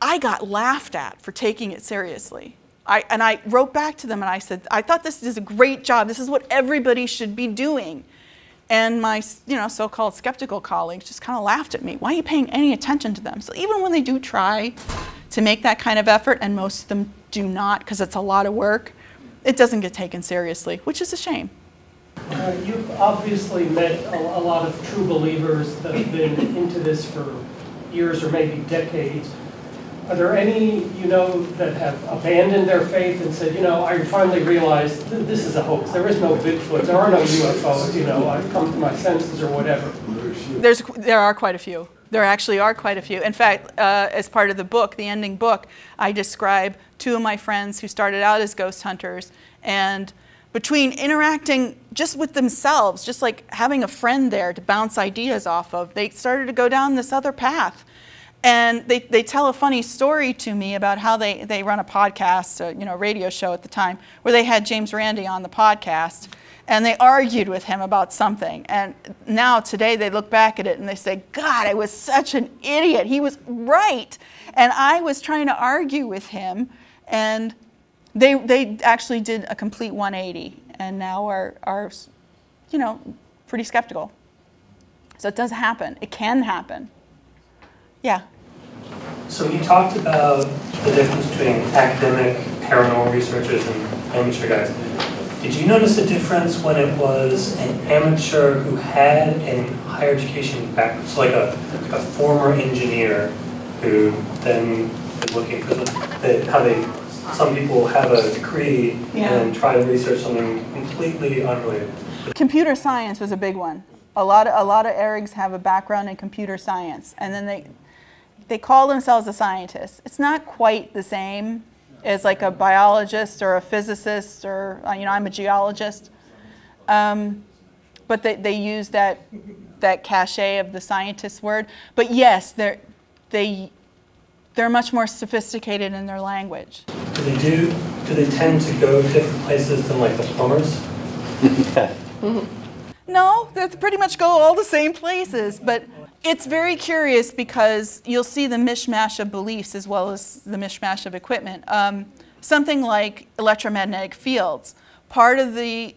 I got laughed at for taking it seriously. And I wrote back to them and I said, I thought this is a great job. This is what everybody should be doing. And my so-called skeptical colleagues just kind of laughed at me. Why are you paying any attention to them? So even when they do try to make that kind of effort, and most of them do not because it's a lot of work, it doesn't get taken seriously, which is a shame. You've obviously met a lot of true believers that have been into this for years or maybe decades. Are there any, that have abandoned their faith and said, I finally realized this is a hoax. There is no Bigfoot. There are no UFOs. I've come to my senses or whatever. There are quite a few. There actually are quite a few. In fact, as part of the book, the ending book, I describe two of my friends who started out as ghost hunters, and between interacting just with themselves, just like having a friend there to bounce ideas off of, they started to go down this other path. And they tell a funny story to me about how they run a podcast, a radio show at the time, where they had James Randi on the podcast, and they argued with him about something. And now, today, they look back at it and they say, God, I was such an idiot. He was right. And I was trying to argue with him, and they actually did a complete 180, and now are pretty skeptical. So it does happen. It can happen. Yeah. So you talked about the difference between academic paranormal researchers and amateur guys. Did you notice a difference when it was an amateur who had a higher education background, so like a former engineer who then is looking for some people have a degree and try to research something completely unrelated? Computer science was a big one. A lot of ARIGS have a background in computer science, and then they call themselves a scientist. It's not quite the same as like a biologist or a physicist or, you know, I'm a geologist. But they use that cachet of the scientist word. But yes, they're much more sophisticated in their language. Do they tend to go different places than like the plumbers? No, they pretty much go all the same places, but it's very curious because you'll see the mishmash of beliefs as well as the mishmash of equipment. Something like electromagnetic fields. Part of the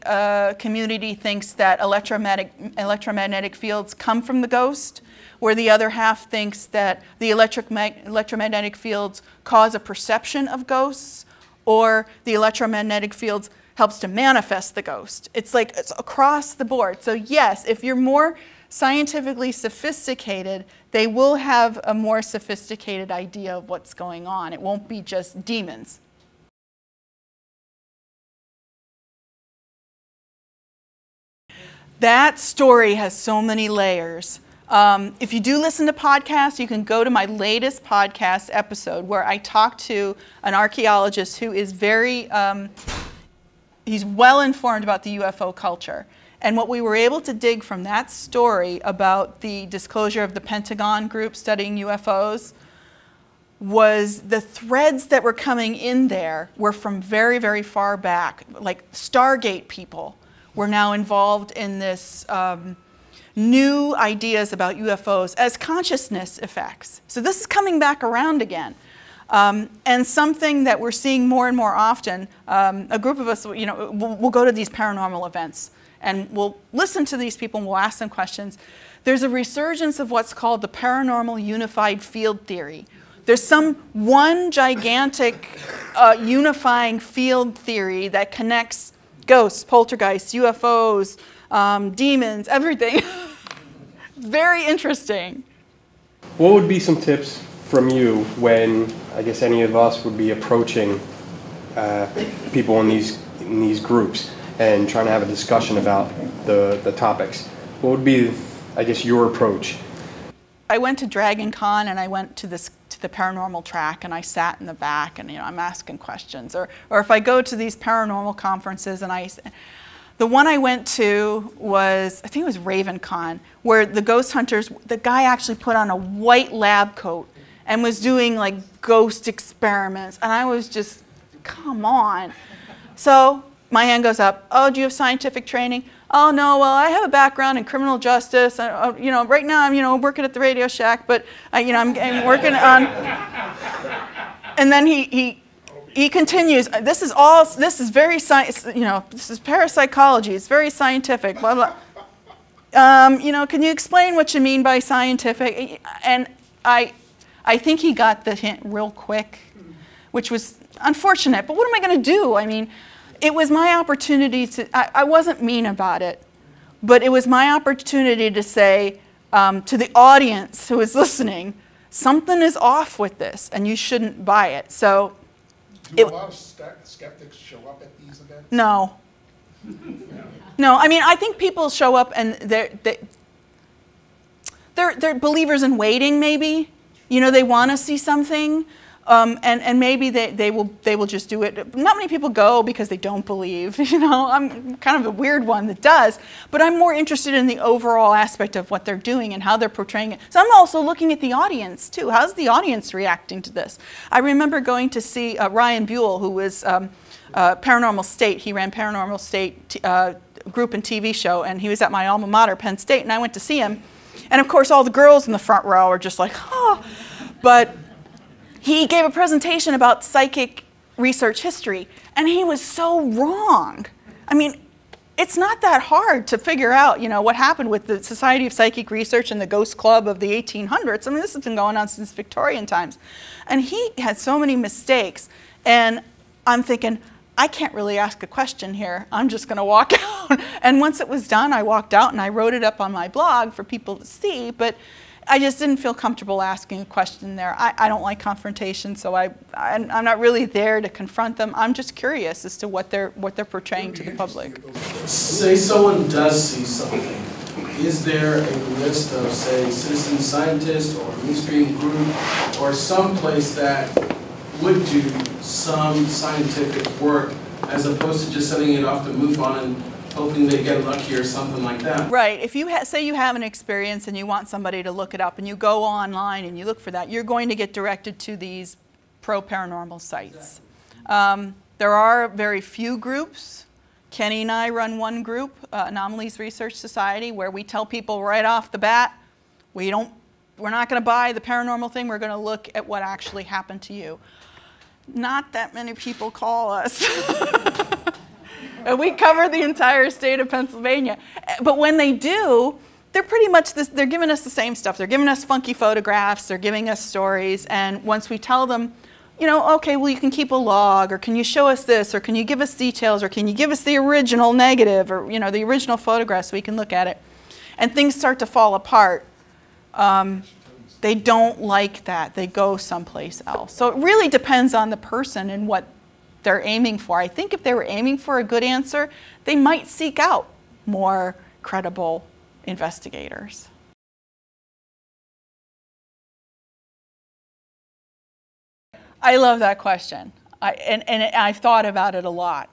community thinks that electromagnetic fields come from the ghost, where the other half thinks that the electromagnetic fields cause a perception of ghosts, or the electromagnetic fields helps to manifest the ghost. It's like it's across the board. So yes, if you're more scientifically sophisticated, they will have a more sophisticated idea of what's going on. It won't be just demons. That story has so many layers. If you do listen to podcasts, you can go to my latest podcast episode where I talk to an archaeologist who is he's well informed about the UFO culture. And what we were able to dig from that story about the disclosure of the Pentagon group studying UFOs was the threads that were coming in there were from very, very far back. Like Stargate people were now involved in this new ideas about UFOs as consciousness effects. So this is coming back around again. And something that we're seeing more and more often, a group of us, you know, we'll go to these paranormal events and we'll listen to these people and we'll ask them questions. There's a resurgence of what's called the paranormal unified field theory. There's some one gigantic unifying field theory that connects ghosts, poltergeists, UFOs, demons, everything. Very interesting. What would be some tips from you when, I guess, any of us would be approaching people in these groups and trying to have a discussion about the topics? What would be, I guess, your approach? I went to Dragon Con and I went to the paranormal track and I sat in the back and, you know, I'm asking questions. Or if I go to these paranormal conferences and the one I went to was, I think it was Raven Con, where the ghost hunters, the guy actually put on a white lab coat and was doing like ghost experiments. And I was just, come on. So my hand goes up. Oh, do you have scientific training? Oh, no, well, I have a background in criminal justice. You know, right now I'm, working at the Radio Shack, but, I'm working on... And then he continues, this is very science, this is parapsychology, it's very scientific, blah, blah. Can you explain what you mean by scientific? And I think he got the hint real quick, which was unfortunate, but what am I going to do? I mean, it was my opportunity to, I wasn't mean about it, but it was my opportunity to say to the audience who is listening, something is off with this and you shouldn't buy it. So, do a lot of skeptics show up at these events? No. No, I mean, I think people show up and they're believers in waiting, maybe. They want to see something. And maybe they will just do it. Not many people go because they don't believe. I'm kind of a weird one that does. But I'm more interested in the overall aspect of what they're doing and how they're portraying it. So I'm also looking at the audience too. How's the audience reacting to this? I remember going to see Ryan Buell, who was Paranormal State. He ran Paranormal State group and TV show, and he was at my alma mater, Penn State, and I went to see him. And of course, all the girls in the front row are just like, oh. But he gave a presentation about psychic research history, and he was so wrong. I mean, it's not that hard to figure out, what happened with the Society of Psychic Research and the Ghost Club of the 1800s. I mean, this has been going on since Victorian times. And he had so many mistakes, and I'm thinking, I can't really ask a question here. I'm just going to walk out. And once it was done, I walked out, and I wrote it up on my blog for people to see, but I just didn't feel comfortable asking a question there. I don't like confrontation, so I'm not really there to confront them. I'm just curious as to what they're portraying to the public. Say someone does see something. is there a list of, say, citizen scientists or mainstream group or some place that would do some scientific work as opposed to just sending it off to MUFON and hoping they get lucky or something like that? Right. If you say you have an experience and you want somebody to look it up and you go online and you look for that, you're going to get directed to these pro-paranormal sites. Exactly. There are very few groups. Kenny and I run one group, Anomalies Research Society, where we tell people right off the bat, we're not going to buy the paranormal thing, we're going to look at what actually happened to you. Not that many people call us. And we cover the entire state of Pennsylvania. But when they do, they're pretty much they're giving us the same stuff. They're giving us funky photographs, they're giving us stories, and once we tell them, you know, okay, well, you can keep a log, or can you show us this, or can you give us details, or can you give us the original negative, or, you know, the original photograph so we can look at it, and things start to fall apart, they don't like that. They go someplace else. So it really depends on the person and what they're aiming for. I think if they were aiming for a good answer, they might seek out more credible investigators. I love that question. And I've thought about it a lot.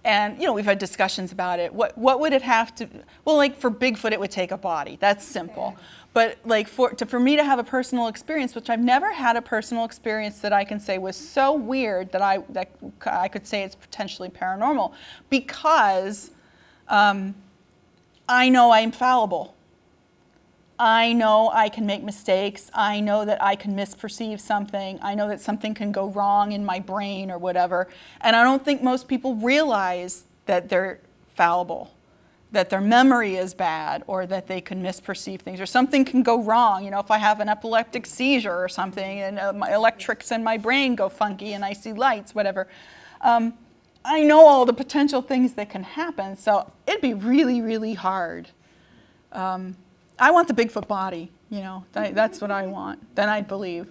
And, you know, we've had discussions about it. What would it have to, well, like for Bigfoot, it would take a body. That's simple. But like for me to have a personal experience, which I've never had a personal experience that I can say was so weird that I could say it's potentially paranormal, because I know I'm fallible. I know I can make mistakes. I know that I can misperceive something. I know that something can go wrong in my brain or whatever. And I don't think most people realize that they're fallible, that their memory is bad, or that they can misperceive things, or something can go wrong. You know, if I have an epileptic seizure or something, and my electrics in my brain go funky and I see lights, whatever. I know all the potential things that can happen, so it'd be really, really hard. I want the Bigfoot body, you know, that's what I want. Then I'd believe.